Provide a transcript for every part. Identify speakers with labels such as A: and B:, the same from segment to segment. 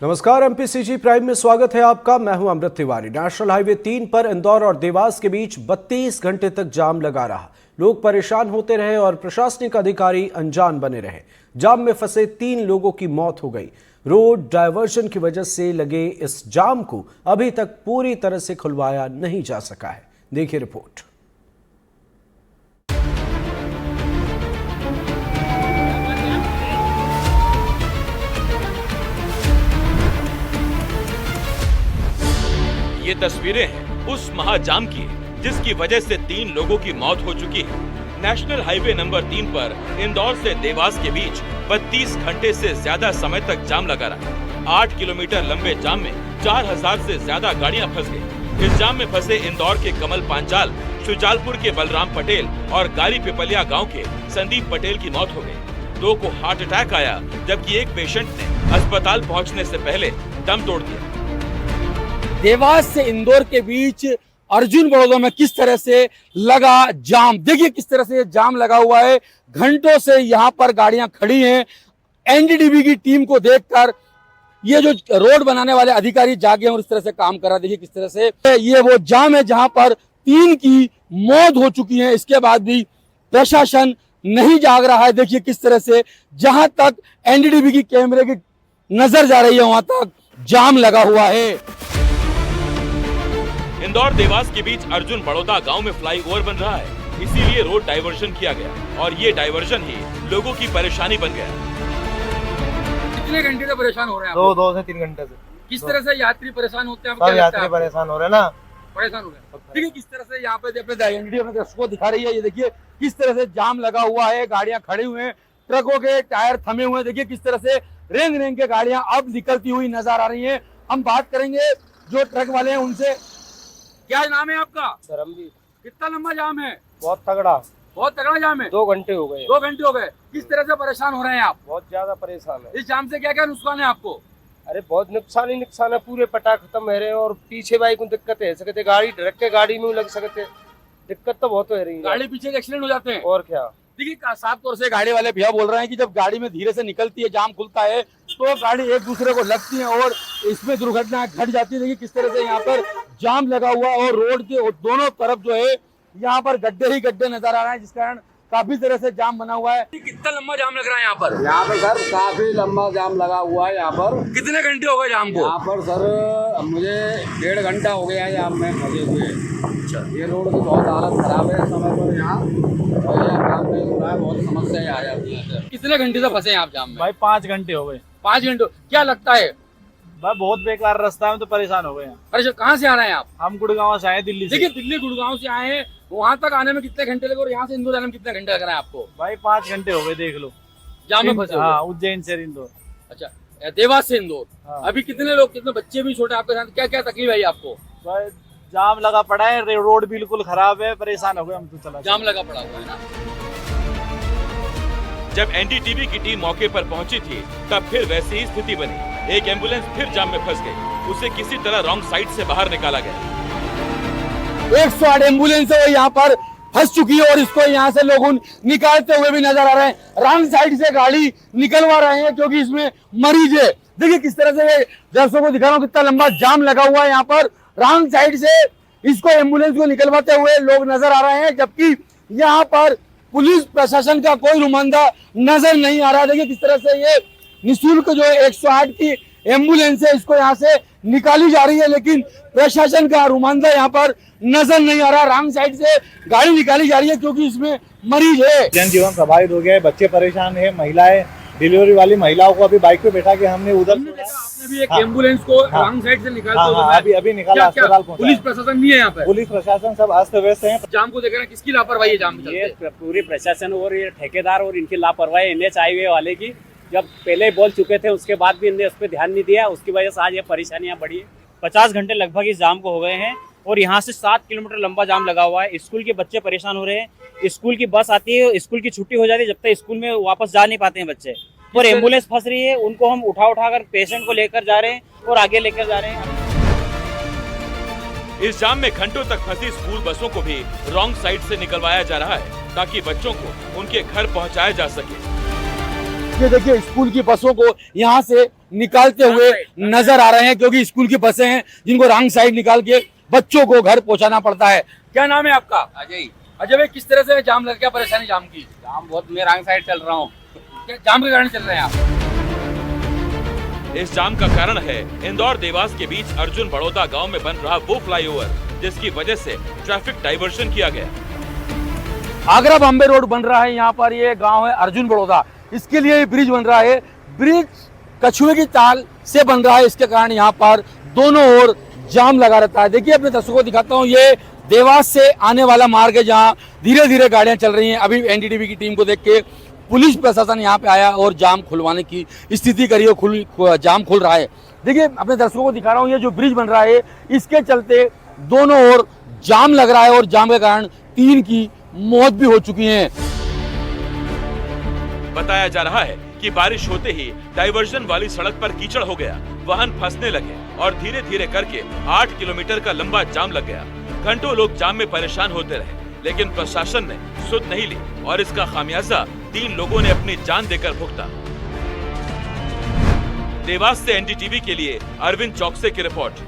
A: नमस्कार, MPCG prime में स्वागत है आपका। मैं हूं अमृत तिवारी। नेशनल हाईवे 3 पर इंदौर और देवास के बीच 32 घंटे तक जाम लगा रहा। लोग परेशान होते रहे और प्रशासनिक अधिकारी अनजान बने रहे। जाम में फंसे 3 लोगों की मौत हो गई। रोड डायवर्जन की वजह से लगे इस जाम को अभी तक पूरी तरह से खुलवाया नहीं जा सका है। देखिए रिपोर्ट।
B: ये तस्वीरें हैं उस महाजाम की जिसकी वजह से 3 लोगों की मौत हो चुकी है। नेशनल हाईवे नंबर 3 पर इंदौर से देवास के बीच 32 घंटे से ज्यादा समय तक जाम लगा रहा। 8 किलोमीटर लंबे जाम में 4000 से ज्यादा गाड़ियां फंस गई। इस जाम में फंसे इंदौर के कमल पांचाल, शुजालपुर के बलराम पटेल और गाली पिपलिया गाँव के संदीप पटेल की मौत हो गयी। 2 को हार्ट अटैक आया, जबकि एक पेशेंट ने अस्पताल पहुँचने से पहले दम तोड़ दिया।
C: देवास से इंदौर के बीच अर्जुन बड़ौदा में किस तरह से लगा जाम, देखिए किस तरह से ये जाम लगा हुआ है। घंटों से यहाँ पर गाड़ियां खड़ी हैं। एनडीडीबी की टीम को देखकर ये जो रोड बनाने वाले अधिकारी जागे हैं और इस तरह से काम कर रहा है। देखिए किस तरह से ये वो जाम है जहां पर 3 की मौत हो चुकी है। इसके बाद भी प्रशासन नहीं जाग रहा है। देखिए किस तरह से जहां तक एनडीडीबी की कैमरे की नजर जा रही है वहां तक जाम लगा हुआ है।
B: इंदौर देवास के बीच अर्जुन बड़ौदा गांव में फ्लाईओवर बन रहा है, इसीलिए रोड डायवर्जन किया गया और ये डायवर्जन ही लोगों की परेशानी बन गया।
C: कितने घंटे से परेशान हो रहे हैं आप?
D: 2 से 3 घंटे से।
C: किस तरह से यात्री परेशान होते हैं?
D: सब यात्री परेशान हो रहे हैं ना,
C: परेशान हो रहे हैं। देखिए किस तरह से यहाँ पे अपने दर्शकों को दिखा रही है। ये देखिए किस तरह से जाम लगा हुआ है, गाड़ियां खड़ी हुई हैं, ट्रकों के टायर थमे हुए हैं। देखिए किस तरह से रेंग रेंग के गाड़ियां अब निकलती हुई नजर आ रही है। हम बात करेंगे जो ट्रक वाले हैं उनसे। क्या नाम है आपका?
D: धर्मवीर।
C: कितना लंबा जाम है?
D: बहुत तगड़ा
C: जाम है।
D: 2 घंटे हो गए।
C: 2 घंटे हो गए। किस तरह से परेशान हो रहे हैं आप?
D: बहुत ज्यादा परेशान है।
C: इस जाम से क्या क्या नुकसान है आपको?
D: अरे बहुत नुकसान ही नुकसान है, पूरे पटाख खत्म है रहे और पीछे भाई को दिक्कत है सकते, गाड़ी ट्रक के गाड़ी में लग सकते, दिक्कत तो बहुत हो रही है।
C: गाड़ी पीछे एक्सीडेंट हो जाते हैं
D: और क्या।
C: देखिए साफ तौर से गाड़ी वाले भैया बोल रहे हैं कि जब गाड़ी में धीरे से निकलती है, जाम खुलता है तो गाड़ी एक दूसरे को लगती है और इसमें दुर्घटना घट जाती है। देखिए किस तरह से यहाँ पर जाम लगा हुआ और रोड के दोनों तरफ जो है यहाँ पर गड्ढे ही गड्ढे नजर आ रहे हैं, जिस कारण काफी तरह से जाम बना हुआ है। कितना लंबा जाम लग रहा है यहाँ पर?
E: यहाँ पर सर काफी लंबा जाम लगा हुआ है। यहाँ पर
C: कितने घंटे हो गए जाम को?
E: यहाँ पर सर मुझे 1.5 घंटा हो गया है जाम में फंसे हुए। अच्छा, ये रोड की बहुत हालत खराब है इस समय पर यहाँ, और यहाँ काम नहीं हो रहा है, बहुत समस्याएं आ जाती है।
C: कितने घंटे से फंसे हैं आप जाम में?
D: भाई 5 घंटे हो गए।
C: 5 घंटे। क्या लगता है?
D: भाई बहुत बेकार रास्ता है, तो परेशान हो गए हैं।
C: अरे कहाँ से आ रहे हैं आप?
D: हम गुड़गांव से आए, दिल्ली से।
C: देखिए दिल्ली गुड़गांव से आए हैं, वहाँ तक आने में कितने घंटे लगे और यहाँ से इंदौर जाने में कितने घंटे लग रहे हैं आपको?
D: भाई 5 घंटे हो गए, देख लो
C: जाम में फंसे।
D: हाँ, उज्जैन से इंदौर।
C: अच्छा, देवास से इंदौर।
D: हाँ।
C: अभी कितने लोग, कितने बच्चे भी छोटे आपके साथ, क्या क्या तकलीफ है आपको?
D: भाई जाम लगा पड़ा है, रोड बिल्कुल खराब है, परेशान हो गए हम तो। चला
C: जाम लगा पड़ा हुआ है ना।
B: जब एनडीटीवी की टीम मौके पर पहुंची थी तब फिर वैसी ही स्थिति बनी। एक एम्बुलेंस फिर जाम में फंस गई, उसे किसी तरह रॉन्ग साइड से बाहर निकाला गया।
C: 108 एम्बुलेंस है यहाँ पर फंस चुकी है और इसको यहाँ से लोग निकालते हुए भी नजर आ रहे हैं। रॉन्ग साइड से गाड़ी निकलवा रहे हैं क्योंकि इसमें मरीज है। देखिए किस तरह से दर्शकों को दिखा रहा हूँ कितना लंबा जाम लगा हुआ है यहाँ पर। रॉन्ग साइड से इसको एम्बुलेंस को निकलवाते हुए लोग नजर आ रहे हैं, जबकि यहाँ पर पुलिस प्रशासन का कोई नुमाइंदा नजर नहीं आ रहा। देखिए किस तरह से ये निःशुल्क जो 108 की एम्बुलेंस है इसको यहाँ से निकाली जा रही है, लेकिन प्रशासन का नुमाइंदा यहाँ पर नजर नहीं आ रहा। रॉन्ग साइड से गाड़ी निकाली जा रही है क्योंकि इसमें मरीज है।
D: जनजीवन प्रभावित हो गया है, बच्चे परेशान है, महिलाएं, डिलीवरी वाली महिलाओं को अभी बाइक पे बैठा के हमने उधर
C: आपने भी एक एम्बुलेंस को रॉन्ग साइड से निकालते
D: अभी निकाला, अस्पताल पहुंचा।
C: पुलिस प्रशासन नहीं है यहाँ पे?
D: पुलिस प्रशासन सब अस्त व्यस्त है।
C: जाम को देख रहे हैं, किसकी लापरवाही है जाम में?
F: ये पूरी प्रशासन और ये ठेकेदार और इनकी लापरवाही NH हाईवे वाले की। जब पहले बोल चुके थे उसके बाद भी इनने उस पर ध्यान नहीं दिया, उसकी वजह से आज ये परेशानियां बढ़ी है। 50 घंटे लगभग इस जाम को हो गए हैं और यहाँ से 7 किलोमीटर लंबा जाम लगा हुआ है। स्कूल के बच्चे परेशान हो रहे हैं। स्कूल की बस आती है, स्कूल की छुट्टी हो जाती है, जब तक स्कूल में वापस जा नहीं पाते हैं बच्चे, और एम्बुलेंस फंस रही है, उनको हम उठा कर पेशेंट को लेकर जा रहे हैं और आगे लेकर जा रहे हैं।
B: इस जाम में घंटों तक फंसी स्कूल बसों को भी रॉन्ग साइड से निकलवाया जा रहा है ताकि बच्चों को उनके घर पहुंचाया जा सके।
C: ये देखिए स्कूल की बसों को यहाँ से निकालते हुए नजर आ रहे हैं, क्योंकि स्कूल की बसें हैं जिनको रॉन्ग साइड निकाल के बच्चों को घर पहुंचाना पड़ता है। क्या नाम है आपका?
E: अजय।
C: अजय भाई, किस तरह से जाम लग गया, परेशानी जाम की?
E: जाम बहुत, मैं रंग साइड चल रहा हूँ।
C: क्या जाम के कारण चल रहे हैं आप?
B: इस जाम का कारण है इंदौर देवास के बीच अर्जुन बड़ौदा गांव में बन रहा वो फ्लाईओवर, जिसकी वजह से ट्रैफिक डाइवर्जन किया गया।
C: आगरा बॉम्बे रोड बन रहा है, यहाँ पर ये गांव है अर्जुन बड़ौदा, इसके लिए ब्रिज बन रहा है। ब्रिज कछुए की चाल से बन रहा है, इसके कारण यहाँ पर दोनों ओर जाम लगा रहता है। देखिए, अपने दर्शकों को दिखाता हूँ, ये देवास से आने वाला मार्ग है जहाँ धीरे धीरे गाड़ियां चल रही हैं। अभी एनडीटीवी की टीम को देख के पुलिस प्रशासन यहाँ पे आया और जाम खुलवाने की स्थिति करी और जाम खुल रहा है। देखिए, अपने दर्शकों को दिखा रहा हूँ, ये जो ब्रिज बन रहा है इसके चलते दोनों ओर जाम लग रहा है और जाम के कारण 3 की मौत भी हो चुकी है।
B: बताया जा रहा है कि बारिश होते ही डाइवर्जन वाली सड़क पर कीचड़ हो गया, वाहन फंसने लगे और धीरे धीरे करके 8 किलोमीटर का लंबा जाम लग गया। घंटों लोग जाम में परेशान होते रहे, लेकिन प्रशासन ने सुध नहीं ली और इसका खामियाजा 3 लोगों ने अपनी जान देकर भुगता। देवास से एनडीटीवी के लिए अरविंद चौकसे की रिपोर्ट।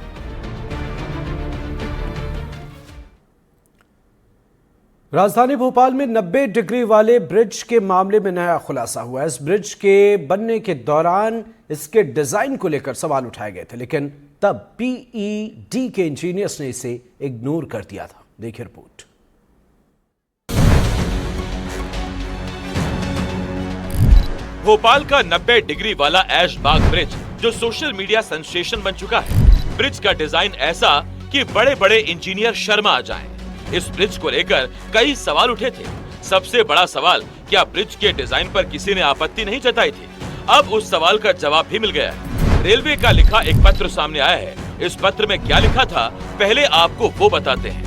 A: राजधानी भोपाल में 90 डिग्री वाले ब्रिज के मामले में नया खुलासा हुआ है। इस ब्रिज के बनने के दौरान इसके डिजाइन को लेकर सवाल उठाए गए थे, लेकिन तब पीईडी के इंजीनियर्स ने इसे इग्नोर कर दिया था। देखिए रिपोर्ट।
B: भोपाल का 90 डिग्री वाला ऐशबाग ब्रिज जो सोशल मीडिया सेंसेशन बन चुका है। ब्रिज का डिजाइन ऐसा कि बड़े बड़े इंजीनियर शर्मा आ जाएं। इस ब्रिज को लेकर कई सवाल उठे थे। सबसे बड़ा सवाल, क्या ब्रिज के डिजाइन पर किसी ने आपत्ति नहीं जताई थी? अब उस सवाल का जवाब भी मिल गया है। रेलवे का लिखा एक पत्र सामने आया है। इस पत्र में क्या लिखा था, पहले आपको वो बताते हैं।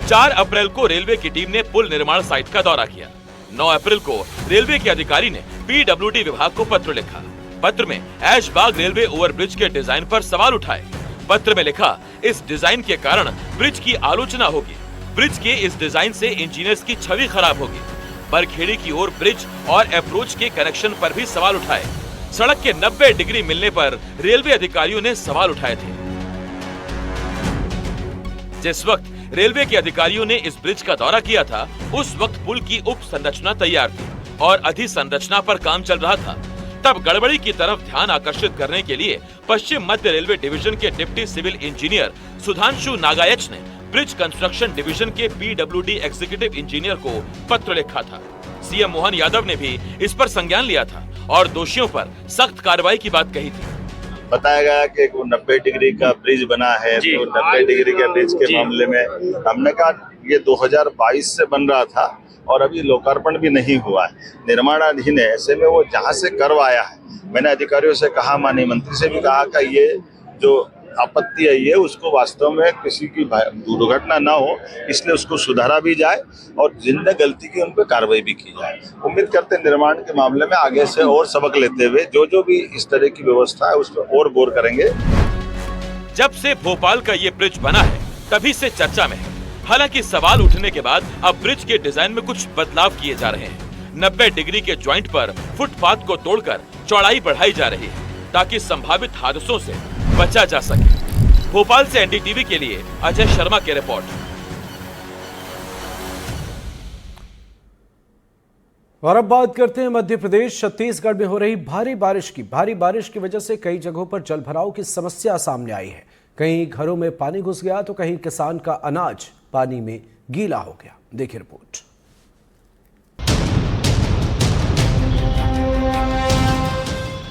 B: 4 अप्रैल को रेलवे की टीम ने पुल निर्माण साइट का दौरा किया। 9 अप्रैल को रेलवे के अधिकारी ने पीडब्ल्यूडी विभाग को पत्र लिखा। पत्र में ऐशबाग रेलवे ओवरब्रिज के डिजाइन पर सवाल उठाए। पत्र में लिखा, इस डिजाइन के कारण ब्रिज की आलोचना होगी। ब्रिज के इस डिजाइन से इंजीनियर्स की छवि खराब होगी। बरखेड़ी की ओर ब्रिज और अप्रोच के कनेक्शन पर भी सवाल उठाए। सड़क के 90 डिग्री मिलने पर रेलवे अधिकारियों ने सवाल उठाए थे। जिस वक्त रेलवे के अधिकारियों ने इस ब्रिज का दौरा किया था, उस वक्त पुल की उप संरचना तैयार थी और अधिसंरचना पर काम चल रहा था। तब गड़बड़ी की तरफ ध्यान आकर्षित करने के लिए पश्चिम मध्य रेलवे डिवीजन के डिप्टी सिविल इंजीनियर सुधांशु नागायच ने ब्रिज कंस्ट्रक्शन डिवीजन के पीडब्ल्यूडी एग्जीक्यूटिव इंजीनियर को पत्र लिखा था। सीएम मोहन यादव ने भी इस पर संज्ञान लिया था और दोषियों पर सख्त कार्रवाई की बात कही थी।
G: बताया गया कि 90 डिग्री का ब्रिज बना है, तो 90 डिग्री के ब्रिज के मामले में हमने कहा ये 2022 से बन रहा था और अभी लोकार्पण भी नहीं हुआ है, निर्माणाधीन है। ऐसे में वो जहाँ से करवाया है, मैंने अधिकारियों से कहा, माननीय मंत्री से भी कहा कि ये जो आपत्ति है ये उसको वास्तव में किसी की दुर्घटना ना हो, इसलिए उसको सुधारा भी जाए और जिनने गलती की उन पर कार्रवाई भी की जाए। उम्मीद करते हैं निर्माण के मामले में आगे से और सबक लेते हुए जो भी इस तरह की व्यवस्था है उस पर और गौर करेंगे।
B: जब से भोपाल का ये ब्रिज बना है, तभी से चर्चा में है। हालांकि सवाल उठने के बाद अब ब्रिज के डिजाइन में कुछ बदलाव किए जा रहे हैं। 90 डिग्री के ज्वाइंट पर फुटपाथ को तोड़कर चौड़ाई बढ़ाई जा रही है ताकि संभावित हादसों से बचा जा सके। भोपाल से एनडीटीवी के लिए अजय शर्मा की रिपोर्ट।
A: और अब बात करते हैं मध्य प्रदेश छत्तीसगढ़ में हो रही भारी बारिश की वजह से कई जगहों पर जलभराव की समस्या सामने आई है। कहीं घरों में पानी घुस गया तो कहीं किसान का अनाज पानी में गीला हो गया। देखिए रिपोर्ट।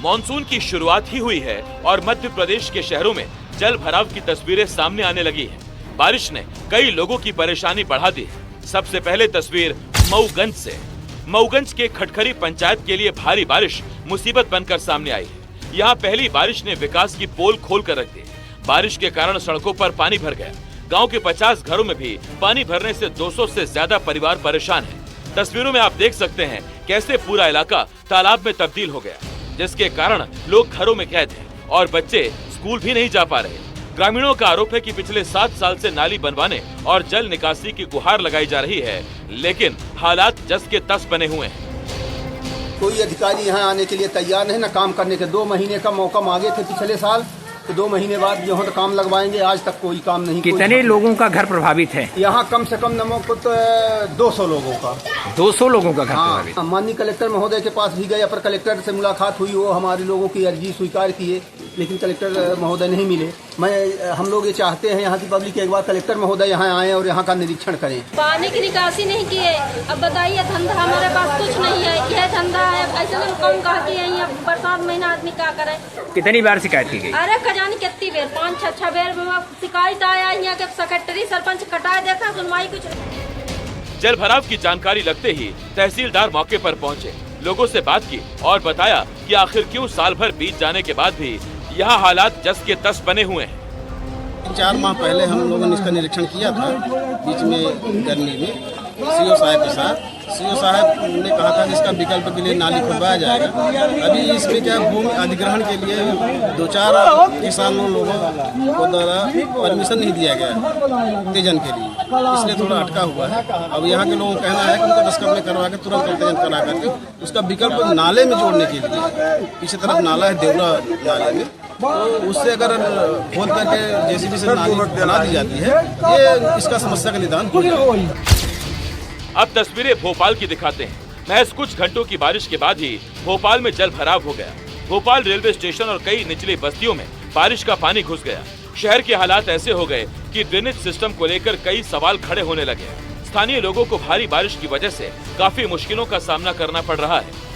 B: मॉनसून की शुरुआत ही हुई है और मध्य प्रदेश के शहरों में जल भराव की तस्वीरें सामने आने लगी हैं। बारिश ने कई लोगों की परेशानी बढ़ा दी है। सबसे पहले तस्वीर मऊगंज से। मऊगंज के खटखरी पंचायत के लिए भारी बारिश मुसीबत बनकर सामने आई है। यहाँ पहली बारिश ने विकास की पोल खोल कर रख दी। बारिश के कारण सड़कों पर पानी भर गया। गांव के 50 घरों में भी पानी भरने से 200 से ज्यादा परिवार परेशान हैं। तस्वीरों में आप देख सकते हैं कैसे पूरा इलाका तालाब में तब्दील हो गया, जिसके कारण लोग घरों में कैद हैं और बच्चे स्कूल भी नहीं जा पा रहे। ग्रामीणों का आरोप है कि पिछले 7 साल से नाली बनवाने और जल निकासी की गुहार लगाई जा रही है, लेकिन हालात जस के तस बने हुए हैं।
H: कोई अधिकारी यहाँ आने के लिए तैयार नहीं, ना काम करने के। 2 महीने का मौका मांगे थे पिछले साल, तो 2 महीने बाद यहाँ तो काम लगवाएंगे, आज तक कोई काम नहीं।
I: कितने लोगों का घर प्रभावित है?
H: यहाँ कम से कम नमो तो 200 लोगों का।
I: 200 लोगों का घर प्रभावित।
H: हाँ, माननीय कलेक्टर महोदय के पास भी गए, पर कलेक्टर से मुलाकात हुई, वो हमारे लोगों की अर्जी स्वीकार किए, लेकिन कलेक्टर महोदय नहीं मिले। हम लोग ये चाहते हैं यहाँ की पब्लिक एक बार कलेक्टर महोदय यहाँ आए और यहाँ का निरीक्षण करें।
J: पानी की निकासी नहीं की है। अब बताइए, धंधा हमारे पास कुछ नहीं है, यह धंधा है, ऐसे में कम कहा कि यहाँ बरसात महीना आदमी क्या करे।
I: कितनी बार शिकायत की गई?
J: अरे खजानी कितनी बेर, 5-6 बेर शिकायत आया। यहाँ के सेक्रेटरी सरपंच कटाए देखा, सुनवाई कुछ नहीं।
B: जल भराव की जानकारी लगते ही तहसीलदार मौके पर पहुंचे, लोगों से बात की और बताया कि आखिर क्यों साल भर बीत जाने के बाद भी यहाँ हालात जस के तस बने हुए हैं।
H: 4 माह पहले हम लोगों ने इसका निरीक्षण किया था, बीच में गर्मी में सीओ साहब के साथ। सीओ साहब ने कहा था कि इसका विकल्प के लिए नाली खुदवाया जाएगा। अभी इसमें क्या भूमि अधिग्रहण के लिए 2-4 किसानों लोगों को द्वारा परमिशन नहीं दिया गया तेजन के लिए, इसलिए थोड़ा अटका हुआ है। अब यहाँ के लोगों का कहना है कि उनका 10 कमरे करवा के तुरंत तेजन करा करके उसका विकल्प नाले में जोड़ने के लिए, पीछे तरफ नाला है देवरा नाले में, तो उससे अगर खोद करके जेसीबी से नाली बना दी जाती है, ये इसका समस्या का निदान हो जाएगा।
B: अब तस्वीरें भोपाल की दिखाते हैं। महज कुछ घंटों की बारिश के बाद ही भोपाल में जल भराव हो गया। भोपाल रेलवे स्टेशन और कई निचली बस्तियों में बारिश का पानी घुस गया। शहर के हालात ऐसे हो गए कि ड्रेनेज सिस्टम को लेकर कई सवाल खड़े होने लगे। स्थानीय लोगों को भारी बारिश की वजह से काफी मुश्किलों का सामना करना पड़ रहा है।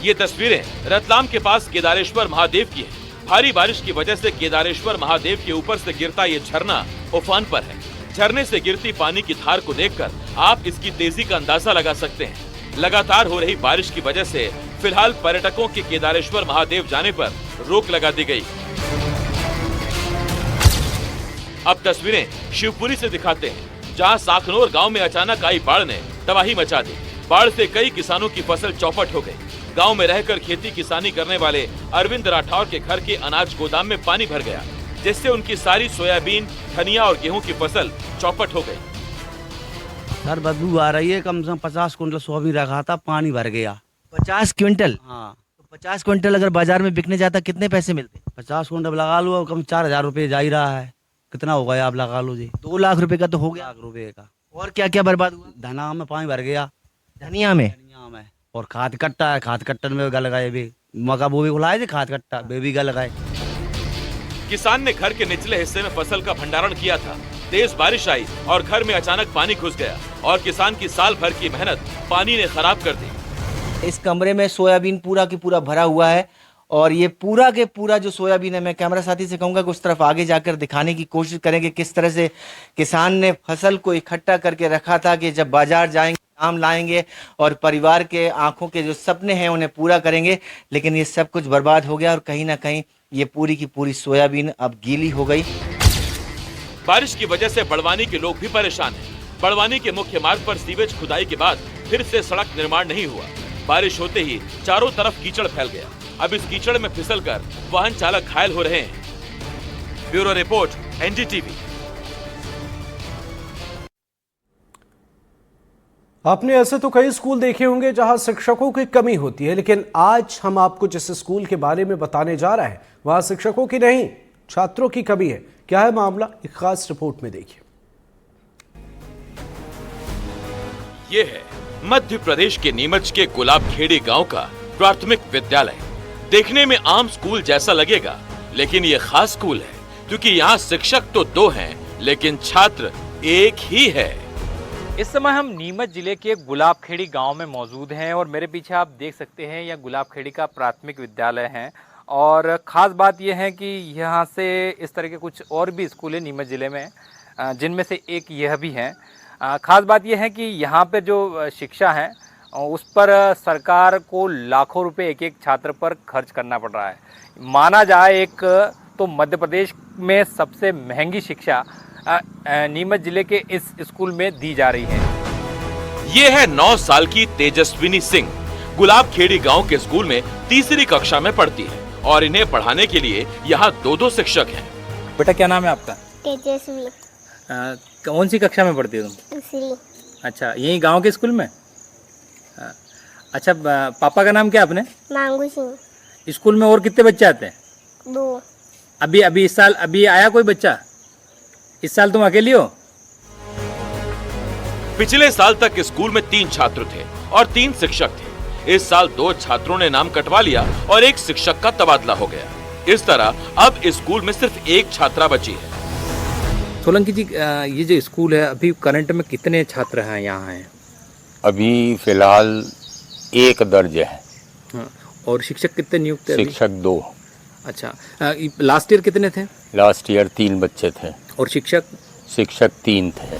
B: ये तस्वीरें रतलाम के पास केदारेश्वर महादेव की है। भारी बारिश की वजह से केदारेश्वर महादेव के ऊपर से गिरता ये झरना उफान पर है। झरने से गिरती पानी की धार को देखकर आप इसकी तेजी का अंदाजा लगा सकते हैं। लगातार हो रही बारिश की वजह से फिलहाल पर्यटकों के केदारेश्वर महादेव जाने पर रोक लगा दी गई। अब तस्वीरें शिवपुरी से दिखाते हैं, जहां साखनौर गांव में अचानक आई बाढ़ ने तबाही मचा दी। बाढ़ से कई किसानों की फसल चौपट हो गई। गांव में रहकर खेती किसानी करने वाले अरविंद राठौर के घर के अनाज गोदाम में पानी भर गया, जिससे उनकी सारी सोयाबीन, धनिया और गेहूं की फसल चौपट हो गई।
K: सर बदबू आ रही है, कम से कम 50 क्विंटल सोयाबीन रखा था, पानी भर गया।
I: 50 क्विंटल?
K: हाँ।
I: तो 50 क्विंटल अगर बाजार में बिकने जाता कितने पैसे मिलते?
K: 50 क्विंटल लगा लो, कम 4000 रुपये जा ही रहा है। कितना हो गया आप लगा लो जी?
I: 2 लाख रुपए का तो हो गया।
K: 1 लाख रुपए का।
I: और क्या क्या बर्बाद हुआ?
K: धना में पानी भर गया।
I: धनिया में?
K: धनिया में। और खाद कट्टा है, खाद कट्टन में गल गए भी, मका वो भी खुलाए थे, खाद कट्टा वे भी गल गए।
B: किसान ने घर के निचले हिस्से में फसल का भंडारण किया था। तेज बारिश आई और घर में अचानक पानी घुस गया और किसान की साल भर की मेहनत पानी ने खराब कर दी।
I: इस कमरे में सोयाबीन पूरा की पूरा भरा हुआ है और ये पूरा के पूरा जो सोयाबीन है, मैं कैमरा साथी से कहूंगा कि उस तरफ आगे जाकर दिखाने की कोशिश करेंगे किस तरह से किसान ने फसल को इकट्ठा करके रखा था कि जब बाजार जाएंगे आम लाएंगे और परिवार के आंखों के जो सपने हैं उन्हें पूरा करेंगे। लेकिन ये सब कुछ बर्बाद हो गया और कहीं ना कहीं ये पूरी की पूरी सोयाबीन अब गीली हो गई।
B: बारिश की वजह से बड़वानी के लोग भी परेशान हैं। बड़वानी के मुख्य मार्ग पर सीवेज खुदाई के बाद फिर से सड़क निर्माण नहीं हुआ। बारिश होते ही चारों तरफ कीचड़ फैल गया। अब इस कीचड़ में फिसलकर वाहन चालक घायल हो रहे हैं। Bureau report, NDTV.
A: आपने ऐसे तो कई स्कूल देखे होंगे जहां शिक्षकों की कमी होती है, लेकिन आज हम आपको जिस स्कूल के बारे में बताने जा रहे हैं वहां शिक्षकों की नहीं, छात्रों की कमी है। क्या है मामला, एक खास रिपोर्ट में देखिए।
B: ये है मध्य प्रदेश के नीमच के गुलाबखेड़ी गांव का प्राथमिक विद्यालय। देखने में आम स्कूल जैसा लगेगा, लेकिन ये खास स्कूल है क्योंकि यहाँ शिक्षक तो 2 हैं, लेकिन छात्र एक ही है।
L: इस समय हम नीमच जिले के गुलाबखेड़ी गांव में मौजूद हैं और मेरे पीछे आप देख सकते हैं यह गुलाबखेड़ी का प्राथमिक विद्यालय है। और ख़ास बात यह है कि यहाँ से इस तरह के कुछ और भी स्कूल हैं नीमच ज़िले में, जिनमें से एक यह भी है। ख़ास बात यह है कि यहाँ पे जो शिक्षा है उस पर सरकार को लाखों रुपए एक एक छात्र पर खर्च करना पड़ रहा है। माना जाए एक तो मध्य प्रदेश में सबसे महंगी शिक्षा नीमच जिले के इस स्कूल में दी जा रही है।
B: ये है 9 साल की तेजस्विनी सिंह। गुलाबखेड़ी गांव के स्कूल में 3री कक्षा में पढ़ती है और इन्हें पढ़ाने के लिए यहाँ 2 शिक्षक हैं।
L: बेटा क्या नाम है आपका?
J: तेजस्वी।
L: कौन सी कक्षा में पढ़ती हो तुम? अच्छा, यही गांव के स्कूल में? अच्छा, पापा का नाम क्या अपने?
J: मांगू सिंह।
L: स्कूल में और कितने बच्चे आते हैं?
J: 2।
L: अभी इस साल अभी आया कोई बच्चा? इस साल तुम अकेली हो?
B: पिछले साल तक स्कूल में 3 छात्र थे और 3 शिक्षक थे। इस साल 2 छात्रों ने नाम कटवा लिया और 1 शिक्षक का तबादला हो गया। इस तरह अब स्कूल में सिर्फ 1 छात्रा बची है।
L: सोलंकी जी, ये जो स्कूल है अभी करंट में कितने छात्र हैं यहाँ हैं?
M: अभी फिलहाल 1 दर्ज है।
L: हाँ, और शिक्षक कितने नियुक्त हैं?
M: शिक्षक 2।
L: अच्छा, लास्ट ईयर कितने थे?
M: लास्ट ईयर 3 बच्चे थे।
L: और शिक्षक?
M: शिक्षक 3 थे।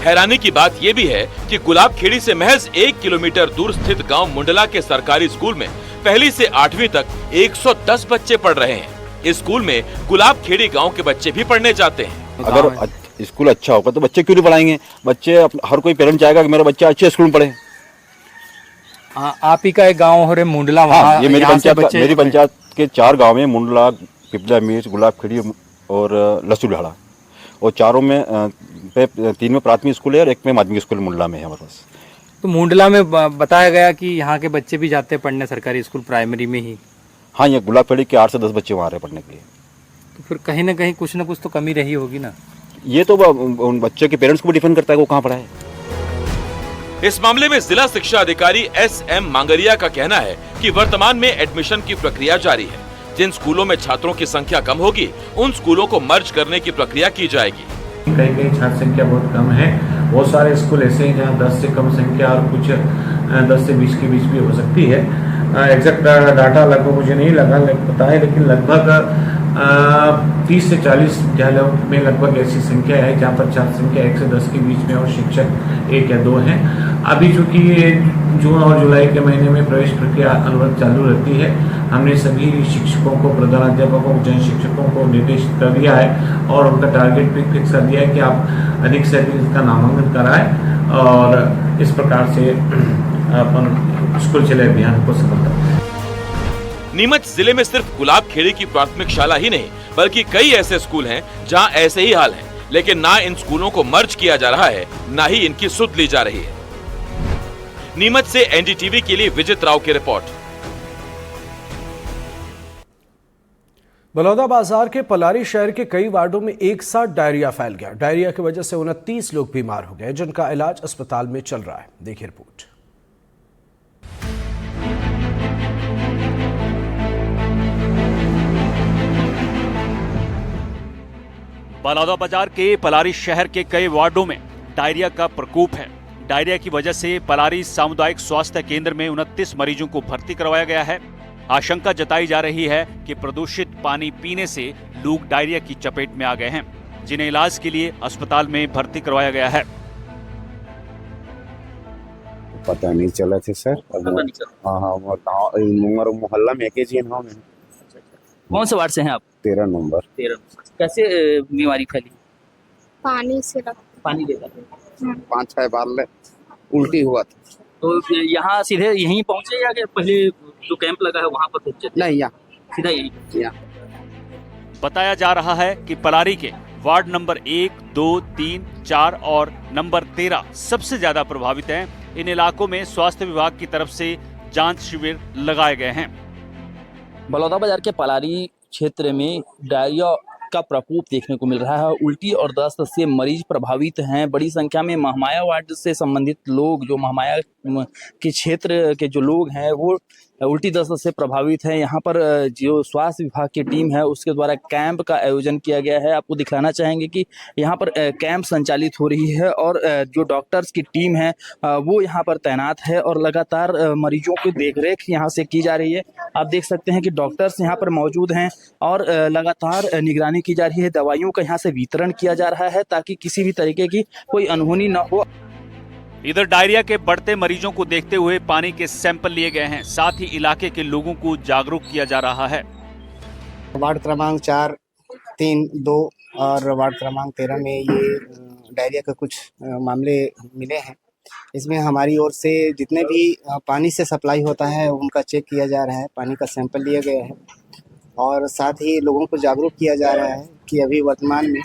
B: हैरानी की बात यह भी है कि गुलाबखेड़ी से महज 1 किलोमीटर दूर स्थित गांव मुंडला के सरकारी स्कूल में पहली से 8वीं तक 110 बच्चे पढ़ रहे हैं। इस स्कूल में गुलाबखेड़ी गांव के बच्चे भी पढ़ने जाते हैं।
C: अगर स्कूल अच्छा होगा तो बच्चे क्यों नहीं पढ़ाएंगे? बच्चे हर कोई पेरेंट चाहेगा कि मेरा बच्चा अच्छे स्कूल में पढ़े।
L: आप ही का एक गांव हो रहे मुंडला,
C: हाँ, ये मेरी पंचायत के 4 गांव में मुंडला, पिपला मिर्च, गुलाबखेड़ी और लसूढ़ाड़ा, और चारों में 3 में प्राथमिक स्कूल है और 1 में माध्यमिक स्कूल मुंडला में है हमारे पास।
L: तो मुंडला में बताया गया कि यहाँ के बच्चे भी जाते हैं पढ़ने सरकारी स्कूल प्राइमरी में ही।
C: हाँ, ये गुलाबखेड़ी के 8 से 10 बच्चे वहाँ रहे पढ़ने के लिए।
L: तो फिर कहीं ना कहीं कुछ ना कुछ तो कमी रही होगी ना?
C: ये तो उन बच्चे के पेरेंट्स को भी डिपेंड करता है वो कहाँ पढ़ाए।
B: इस मामले में जिला शिक्षा अधिकारी SM मांगरिया का कहना है कि वर्तमान में एडमिशन की प्रक्रिया जारी है। जिन स्कूलों में छात्रों की संख्या कम होगी उन स्कूलों को मर्ज करने की प्रक्रिया की जाएगी।
N: कई छात्र संख्या बहुत कम है। बहुत सारे स्कूल ऐसे हैं जहाँ 10 से कम संख्या और कुछ 10 से 20 के बीच भी हो सकती है। एग्जैक्ट डाटा लगभग मुझे नहीं पता है, लेकिन लगभग 30 से 40 विद्यालयों में लगभग ऐसी संख्या है जहाँ पर छात्र संख्या 1 से 10 के बीच में और शिक्षक 1 या 2 हैं। अभी चूंकि जून और जुलाई के महीने में प्रवेश प्रक्रिया अनुरोध चालू रहती है, हमने सभी शिक्षकों को, प्रधानाध्यापकों, जन शिक्षकों को निर्देशित कर दिया है और उनका टारगेट भी फिक्स कर दिया है कि आप अधिक से अधिक इसका नामांकन कराएं और इस प्रकार से अपन स्कूल चले अभियान को सफलता।
B: नीमच जिले में सिर्फ गुलाबखेड़ी की प्राथमिक शाला ही नहीं बल्कि कई ऐसे स्कूल हैं जहां ऐसे ही हाल है, लेकिन ना इन स्कूलों को मर्ज किया जा रहा है, ना ही इनकी सुध ली जा रही है। नीमच से NDTV के लिए विजित राव की रिपोर्ट।
A: बलौदा बाजार के पलारी शहर के कई वार्डों में एक साथ डायरिया फैल गया। डायरिया की वजह से 29 लोग बीमार हो गए, जिनका इलाज अस्पताल में चल रहा है। देखिए रिपोर्ट।
O: बलौदा बाजार के पलारी शहर के कई वार्डों में डायरिया का प्रकोप है। डायरिया की वजह से पलारी सामुदायिक स्वास्थ्य केंद्र में 29 मरीजों को भर्ती करवाया गया है। आशंका जताई जा रही है कि प्रदूषित पानी पीने से लोग डायरिया की चपेट में आ गए हैं, जिन्हें इलाज के लिए अस्पताल में भर्ती करवाया गया है।
P: पता नहीं चला थे सर। हाँ, मोहल्ला में एक ही गाँव में।
Q: कौन से वार्ड से हैं आप?
P: 13 नंबर।
Q: 13। कैसे बीमारी फैली?
J: पानी से
Q: पानी देकर
P: 5-6 बार उल्टी हुआ था।
Q: तो यहाँ सीधे यहीं पहुँचे या कि पहले जो कैंप लगा है वहाँ पर पहुँचे?
P: नहीं, यहाँ
Q: सीधा यहीं।
O: बताया जा रहा है कि पलारी के वार्ड नंबर 1, 2, 3, 4 और नंबर 13 सबसे ज्यादा प्रभावित हैं। इन इलाकों में स्वास्थ्य विभाग की तरफ से जांच शिविर लगाए गए हैं।
Q: बलौदा बाजार के पलारी क्षेत्र में डायरिया का प्रकोप देखने को मिल रहा है। उल्टी और दस्त से मरीज प्रभावित हैं। बड़ी संख्या में महमाया वार्ड से संबंधित लोग, जो महमाया के क्षेत्र के जो लोग हैं वो उल्टी दस्त से प्रभावित हैं। यहाँ पर जो स्वास्थ्य विभाग की टीम है उसके द्वारा कैंप का आयोजन किया गया है। आपको दिखाना चाहेंगे कि यहाँ पर कैंप संचालित हो रही है और जो डॉक्टर्स की टीम है वो यहाँ पर तैनात है और लगातार मरीजों की देखरेख यहाँ से की जा रही है। आप देख सकते हैं कि डॉक्टर्स यहाँ पर मौजूद हैं और लगातार निगरानी की जा रही है। दवाइयों का यहाँ से वितरण किया जा रहा है ताकि किसी भी तरीके की कोई अनहोनी न हो।
O: इधर डायरिया के बढ़ते मरीजों को देखते हुए पानी के सैंपल लिए गए हैं। साथ ही इलाके के लोगों को जागरूक किया जा रहा है।
R: वार्ड क्रमांक 4, 3, 2 और वार्ड क्रमांक 13 में ये डायरिया के कुछ मामले मिले हैं। इसमें हमारी ओर से जितने भी पानी से सप्लाई होता है उनका चेक किया जा रहा है, पानी का सैंपल लिया गया है और साथ ही लोगों को जागरूक किया जा रहा है कि अभी वर्तमान में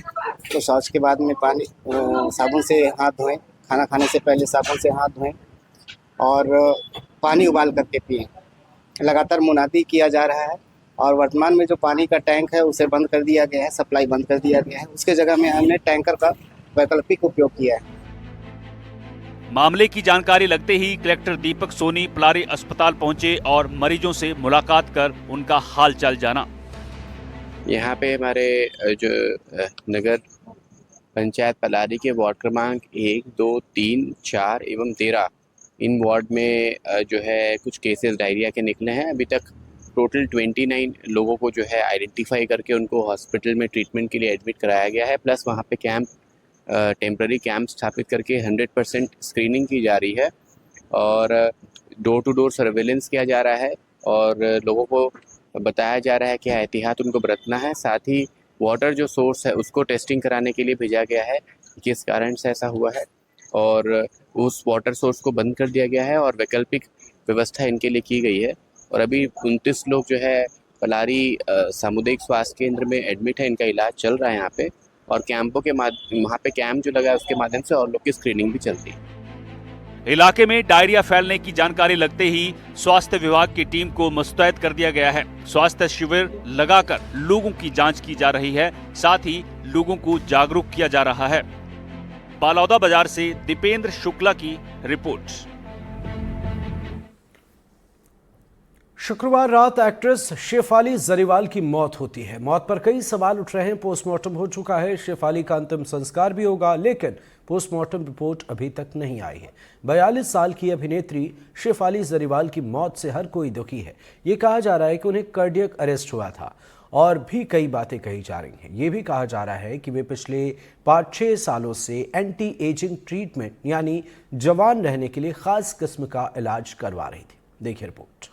R: तो शौच के बाद में पानी साबुन से हाथ धोएं, खाना खाने से पहले साबुन से हाथ धोएं और पानी उबाल करके पिएं। लगातार मुनादी किया जा रहा है और वर्तमान में जो पानी का टैंक है उसे बंद कर दिया गया है, सप्लाई बंद कर दिया गया है। उसके जगह में हमने टैंकर का वैकल्पिक उपयोग किया है।
O: मामले की जानकारी लगते ही कलेक्टर दीपक सोनी पलारी अस्पताल पहुंचे और मरीजों से मुलाकात कर उनका हालचाल जाना।
S: यहाँ पे हमारे जो नगर पंचायत पलारी के वार्ड क्रमांक 1, 2, 3, 4 एवं 13 इन वार्ड में जो है कुछ केसेस डायरिया के निकले हैं। अभी तक टोटल 29 लोगों को जो है आइडेंटिफाई करके उनको हॉस्पिटल में ट्रीटमेंट के लिए एडमिट कराया गया है। प्लस वहाँ पे कैंप टेम्पररी कैंप स्थापित करके 100% स्क्रीनिंग की जा रही है और डोर टू डोर सर्वेलेंस किया जा रहा है और लोगों को बताया जा रहा है कि एहतियात उनको बरतना है। साथ ही वाटर जो सोर्स है उसको टेस्टिंग कराने के लिए भेजा गया है, किस कारण से ऐसा हुआ है, और उस वाटर सोर्स को बंद कर दिया गया है और वैकल्पिक व्यवस्था इनके लिए की गई है। और अभी 29 लोग जो है पलारी सामुदायिक स्वास्थ्य केंद्र में एडमिट है, इनका इलाज चल रहा है यहाँ पे। और कैंपों के वहाँ पे कैंप जो लगा है उसके माध्यम से और लोग की स्क्रीनिंग भी चलती है।
O: इलाके में डायरिया फैलने की जानकारी लगते ही स्वास्थ्य विभाग की टीम को मुस्तैद कर दिया गया है। स्वास्थ्य शिविर लगाकर लोगों की जांच की जा रही है, साथ ही लोगों को जागरूक किया जा रहा है। बालौदा बाजार से दीपेंद्र शुक्ला की रिपोर्ट।
A: शुक्रवार रात एक्ट्रेस शेफाली जरीवाल की मौत होती है। मौत पर कई सवाल उठ रहे हैं। पोस्टमार्टम हो चुका है, शेफाली का अंतिम संस्कार भी होगा, लेकिन पोस्टमार्टम रिपोर्ट अभी तक नहीं आई है। 42 साल की अभिनेत्री शेफाली जरीवाल की मौत से हर कोई दुखी है। ये कहा जा रहा है कि उन्हें कार्डियक अरेस्ट हुआ था और भी कई बातें कही जा रही हैं। ये भी कहा जा रहा है कि वे पिछले 5-6 सालों से एंटी एजिंग ट्रीटमेंट यानी जवान रहने के लिए खास किस्म का इलाज करवा रही थी। देखिए रिपोर्ट।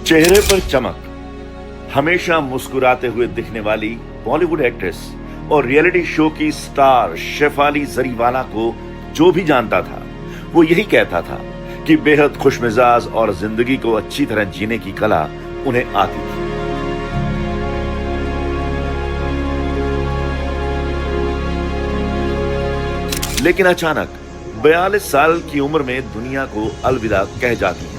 T: चेहरे पर चमक, हमेशा मुस्कुराते हुए दिखने वाली बॉलीवुड एक्ट्रेस और रियलिटी शो की स्टार शेफाली जरीवाला को जो भी जानता था वो यही कहता था कि बेहद खुशमिजाज और जिंदगी को अच्छी तरह जीने की कला उन्हें आती थी। लेकिन अचानक 42 साल की उम्र में दुनिया को अलविदा कह जाती है।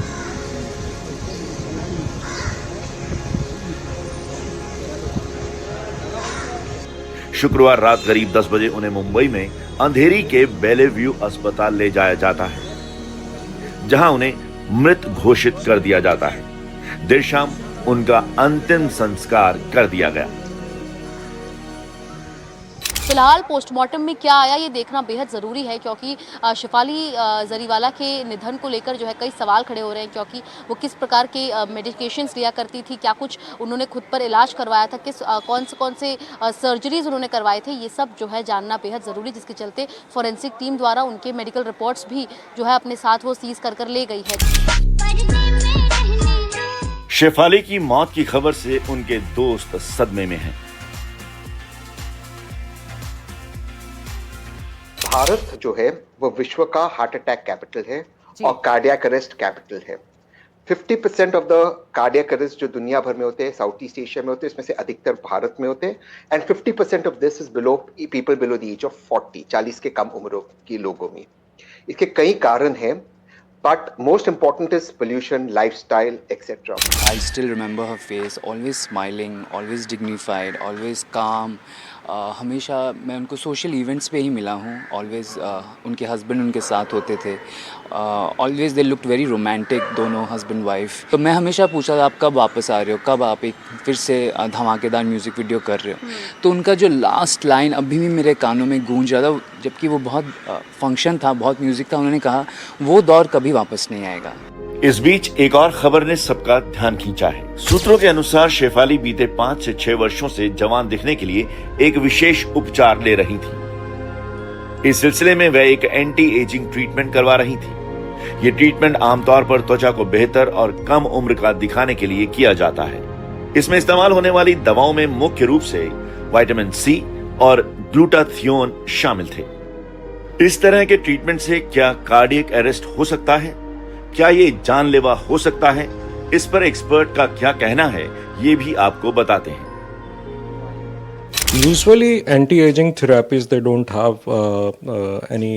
T: शुक्रवार रात करीब 10 बजे उन्हें मुंबई में अंधेरी के बेलेव्यू अस्पताल ले जाया जाता है, जहां उन्हें मृत घोषित कर दिया जाता है। देर शाम उनका अंतिम संस्कार कर दिया गया।
U: फिलहाल पोस्टमार्टम में क्या आया ये देखना बेहद ज़रूरी है, क्योंकि शेफाली जरीवाला के निधन को लेकर जो है कई सवाल खड़े हो रहे हैं, क्योंकि वो किस प्रकार के मेडिकेशंस लिया करती थी, क्या कुछ उन्होंने खुद पर इलाज करवाया था, कौन से सर्जरीज उन्होंने करवाए थे, ये सब जो है जानना बेहद ज़रूरी, जिसके चलते फॉरेंसिक टीम द्वारा उनके मेडिकल रिपोर्ट्स भी जो है अपने साथ वो सीज कर ले गई है।
T: शेफाली की मौत की खबर से उनके दोस्त सदमे में हैं।
V: भारत जो है वो विश्व का हार्ट अटैक कैपिटल है और कार्डियक अरेस्ट कैपिटल है। 50% ऑफ द कार्डियक अरेस्ट जो दुनिया भर में होते हैं, साउथ ईस्ट एशिया में होते हैं, इसमें से अधिकतर भारत में होते हैं। And 50% of this is below people below the age of 40 के कम उम्र के लोगों में। इसके कई कारण हैं, but most important is pollution, lifestyle, etc.
W: I still remember her face, always smiling, always dignified, always calm. हमेशा मैं उनको सोशल इवेंट्स पे ही मिला हूँ। ऑलवेज उनके हस्बैंड उनके साथ होते थे। Always they looked very romantic, दोनों हस्बैंड वाइफ। तो मैं हमेशा पूछा था आप कब वापस आ रहे हो, कब आप एक फिर से धमाकेदार म्यूज़िक वीडियो कर रहे हो। तो उनका जो लास्ट लाइन अभी भी मेरे कानों में गूंज रहा था, जबकि वो बहुत फंक्शन था, बहुत म्यूज़िक था। उन्होंने कहा वो दौर कभी वापस नहीं आएगा।
T: इस बीच एक और खबर ने सबका ध्यान खींचा है। सूत्रों के अनुसार शेफाली बीते 5 से 6 वर्षों से जवान दिखने के लिए एक विशेष उपचार ले रही थी। इस सिलसिले में वह एक एंटी एजिंग ट्रीटमेंट करवा रही थी। ये ट्रीटमेंट आमतौर पर त्वचा को बेहतर और कम उम्र का दिखाने के लिए किया जाता है। इसमें इस्तेमाल होने वाली दवाओं में मुख्य रूप से विटामिन सी और ग्लूटाथियोन शामिल थे। इस तरह के ट्रीटमेंट से क्या कार्डियक अरेस्ट हो सकता है? क्या ये जानलेवा हो सकता है? इस पर एक्सपर्ट का क्या कहना है, ये भी आपको बताते हैं।
D: Usually anti-aging therapies, they don't have any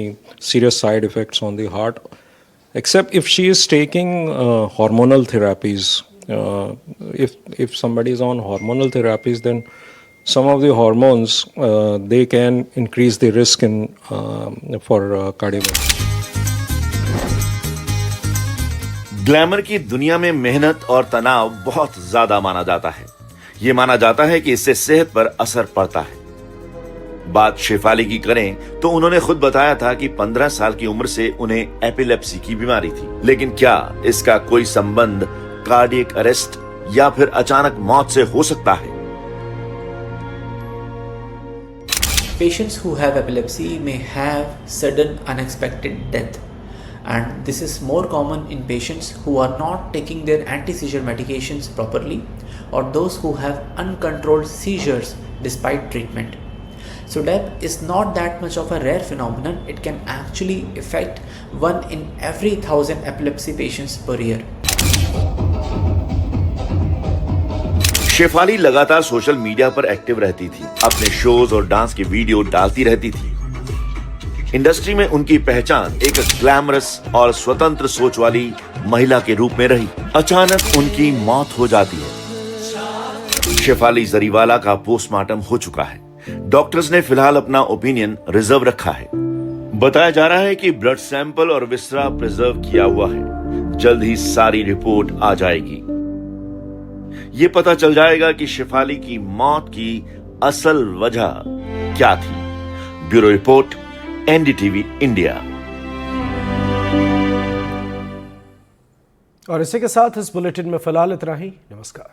D: serious side effects on the heart, except if she is taking hormonal therapies. If somebody is on hormonal therapies, then some of the hormones they can increase the risk in for cardiovascular.
T: Glamour की दुनिया में मेहनत और तनाव बहुत ज्यादा माना जाता है। ये माना जाता है कि इससे सेहत पर असर पड़ता है। बात शेफाली की करें तो उन्होंने खुद बताया था कि 15 साल की उम्र से उन्हें एपिलेप्सी की बीमारी थी। लेकिन क्या इसका कोई संबंध कार्डियक अरेस्ट या फिर अचानक मौत से हो सकता है?
E: Patients who have epilepsy may have sudden unexpected death, and this is more common in patients who are not taking their anti-seizure medications properly, or those who have uncontrolled seizures despite treatment. So death is not that much of a rare phenomenon. It can actually affect 1 in every 1,000 epilepsy patients per year.
T: Shefali लगातार social media पर active रहती थी, अपने shows और dance की video डालती रहती थी। इंडस्ट्री में उनकी पहचान एक ग्लैमरस और स्वतंत्र सोच वाली महिला के रूप में रही। अचानक उनकी मौत हो जाती है। शेफाली जरीवाला का पोस्टमार्टम हो चुका है। डॉक्टर्स ने फिलहाल अपना ओपिनियन रिजर्व रखा है। बताया जा रहा है कि ब्लड सैंपल और विसरा प्रिजर्व किया हुआ है। जल्द ही सारी रिपोर्ट आ जाएगी। ये पता चल जाएगा कि शेफाली की मौत की असल वजह क्या थी। Bureau report, NDTV India.
A: और इसी के साथ इस बुलेटिन में फिलहाल इतना ही। नमस्कार।